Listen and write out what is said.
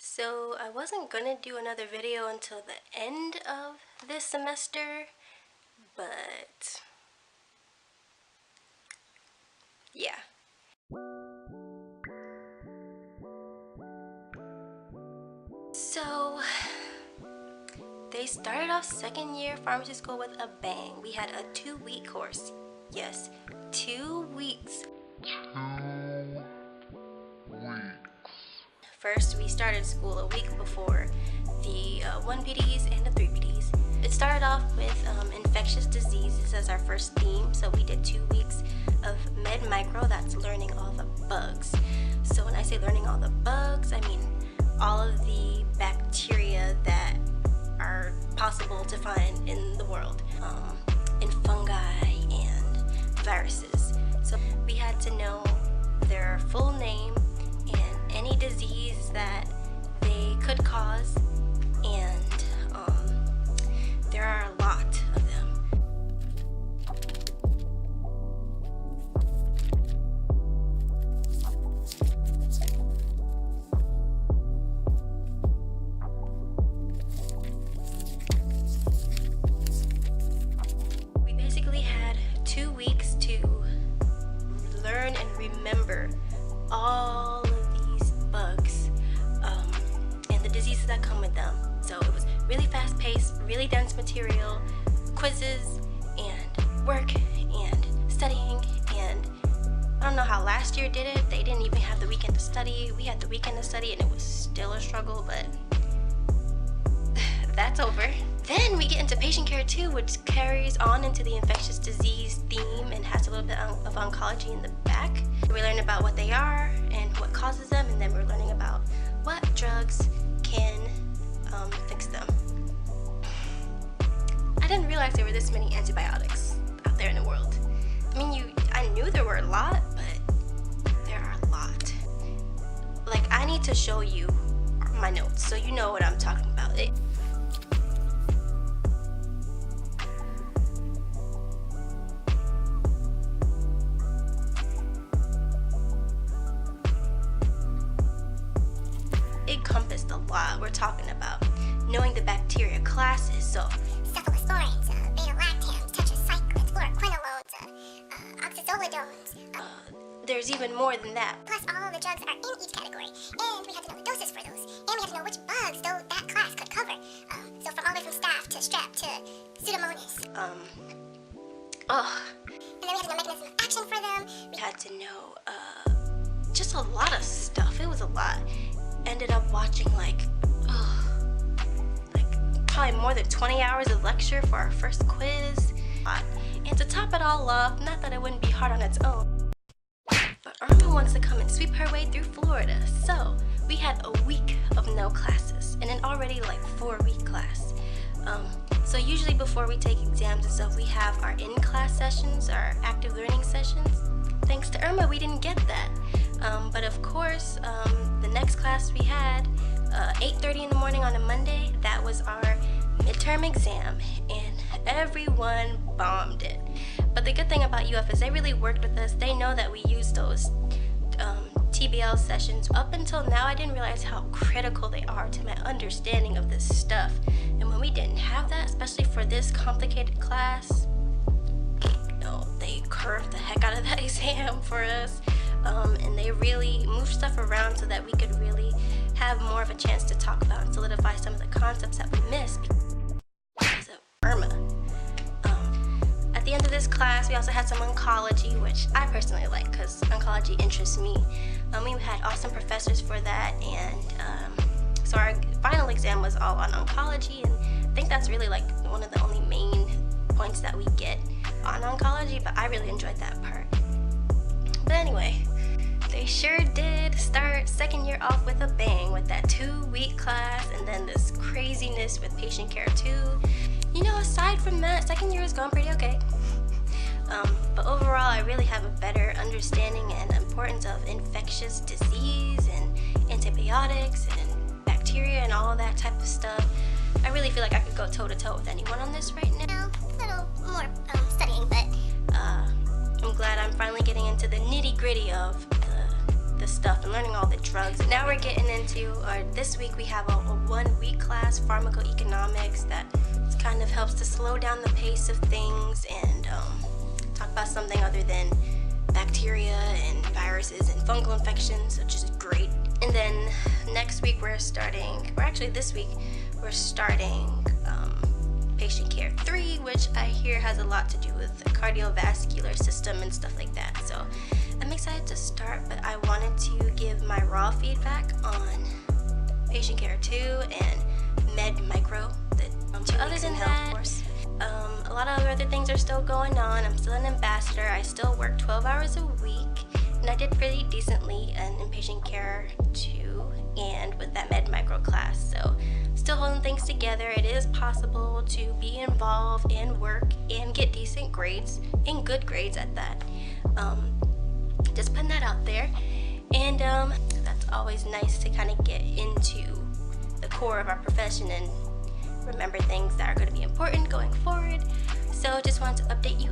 So I wasn't gonna do another video until the end of this semester, but yeah. So they started off second year pharmacy school with a bang. We had a 2-week course. Yes, 2 weeks. First, we started school a week before the 1 PDs and the 3 PDs. It started off with infectious diseases as our first theme. So we did 2 weeks of med micro, that's learning all the bugs. So when I say learning all the bugs, I mean all of the bacteria that are possible to find in the world, in fungi and viruses. So we had to know their full name and any disease that they could cause, and there are a lot of them. We basically had 2 weeks to learn and remember all of these bugs and the diseases that come with them. So it was really fast-paced, really dense material, quizzes and work and studying, and I don't know how last year did it. They didn't even have the weekend to study. We had the weekend to study and it was still a struggle, but that's over. Then we get into patient care 2, which carries on into the infectious disease theme and has a little bit of oncology in the back. We learn about what they are and what causes them, and then we're learning about what drugs can fix them. I didn't realize there were this many antibiotics out there in the world. I mean, I knew there were a lot, but there are a lot. Like, I need to show you my notes so you know what I'm talking about. Encompassed a lot. We're talking about knowing the bacteria classes, so cephalosporins, beta-lactams, tetracyclines, fluoroquinolones, oxazolidones. There's even more than that. Plus all the drugs are in each category, and we have to know the doses for those, and we have to know which bugs that class could cover. So from all the way from staph to strep to pseudomonas. And then we have to know mechanism of action for them. We had to know just a lot of stuff. It was a lot. Ended up watching like probably more than 20 hours of lecture for our first quiz. And to top it all off, not that it wouldn't be hard on its own, but IRMA wants to come and sweep her way through Florida. So we had a week of no classes and an already like 4-week class. So usually before we take exams and stuff, we have our in-class sessions, our active learning sessions. Thanks to IRMA, we didn't get that. But of course, the next class we had, 8:30 in the morning on a Monday, that was our midterm exam, and everyone bombed it. But the good thing about UF is they really worked with us. They know that we use those TBL sessions. Up until now, I didn't realize how critical they are to my understanding of this stuff. And when we didn't have that, especially for this complicated class, no, they curved the heck out of that exam for us. And they really moved stuff around so that we could really have more of a chance to talk about and solidify some of the concepts that we missed because of IRMA. At the end of this class, we also had some oncology, which I personally like because oncology interests me. We had awesome professors for that, and so our final exam was all on oncology, and I think that's really like one of the only main points that we get on oncology, but I really enjoyed that part. But anyway, they sure did start second year off with a bang with that 2-week class, and then this craziness with patient care 2. You know, aside from that, second year has gone pretty okay. But overall, I really have a better understanding and importance of infectious disease and antibiotics and bacteria and all of that type of stuff. I really feel like I could go toe-to-toe with anyone on this right now. A little more studying, but I'm glad I'm finally getting into the nitty-gritty of the the stuff and learning all the drugs. Now we're getting into, this week we have a 1 week class, pharmacoeconomics, that kind of helps to slow down the pace of things and talk about something other than bacteria and viruses and fungal infections, which is great. And then next week this week we're starting patient care 3, which I hear has a lot to do with the cardiovascular system and stuff like that. So I'm excited to start, but I wanted to give my raw feedback on patient care 2 and med micro. Other than that, course. A lot of other things are still going on. I'm still an ambassador. I still work 12 hours a week, and I did pretty decently in inpatient care 2 and with that med micro class. So still holding things together. It is possible to be involved and work and get decent grades, and good grades at that. Just putting that out there. And that's always nice to kind of get into the core of our profession and remember things that are going to be important going forward. So just wanted to update you